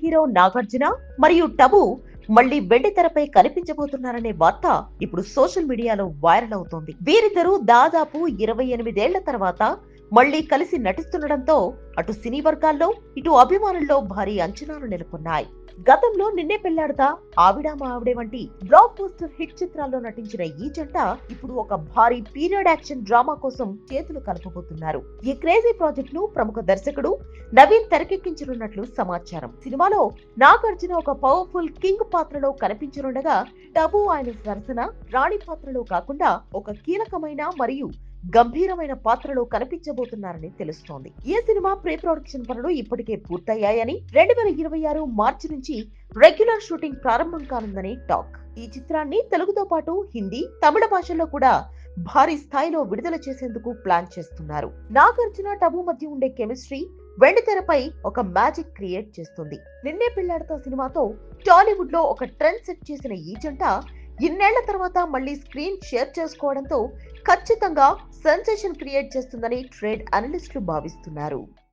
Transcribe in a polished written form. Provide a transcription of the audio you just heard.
Hero Nagarjuna మరియు టబు మళ్ళీ వెండితెరపై కనిపించబోతున్నారనే వార్త ఇప్పుడు సోషల్ మీడియాలో వైరల్ అవుతోంది. వీరిద్దరూ దాదాపు 28 ఏళ్ల తర్వాత మళ్ళీ కలిసి నటిస్తుండటంతో అటు సినీ వర్గాల్లో ఇటు అభిమానుల్లో భారీ అంచనాలు నెలకొన్నాయి. గతంలో నిన్నే పెళ్లాడతా, ఆవిడా మా ఆవిడే వంటి బ్లాక్ బస్టర్ హిట్ చిత్రాల్లో నటించిన ఈ జంట ఇప్పుడు ఒక భారీ పీరియడ్ యాక్షన్ డ్రామా కోసం చేతులు కలపబోతున్నారు. ఈ క్రేజీ ప్రాజెక్ట్ ను ప్రముఖ దర్శకుడు నవీన్ తెరకెక్కించనున్నట్లు సమాచారం. సినిమాలో నాగార్జున ఒక పవర్ఫుల్ కింగ్ పాత్రలో కనిపించనుండగా, టబు ఆయన సరసన రాణి పాత్రలో కాకుండా ఒక కీలకమైన మరియు గంభీరమైన పాత్రలో కనిపించబోతున్నారని తెలుస్తోంది. ఈ సినిమా ప్రీ ప్రొడక్షన్ పనులు ఇప్పటికే పూర్తయ్యాయని, 2026 మార్చి నుంచి రెగ్యులర్ షూటింగ్ ప్రారంభం కానుందని టాక్. ఈ చిత్రాన్ని తెలుగుతో పాటు హిందీ, తమిళ భాషల్లో కూడా భారీ స్థాయిలో విడుదల చేసేందుకు ప్లాన్ చేస్తున్నారు. నాగార్జున టబు మధ్య ఉండే కెమిస్ట్రీ వెండితెరపై ఒక మ్యాజిక్ క్రియేట్ చేస్తుంది. నిన్నే పెళ్లాడతా సినిమాతో టాలీవుడ్ లో ఒక ట్రెండ్ సెట్ చేసిన ఈ జంట ఇన్నేళ్ల తర్వాత మళ్ళీ స్క్రీన్ షేర్ చేసుకోవడంతో ఖచ్చితంగా సెన్సేషన్ క్రియేట్ చేస్తుందని ట్రేడ్ అనలిస్టులు భావిస్తున్నారు.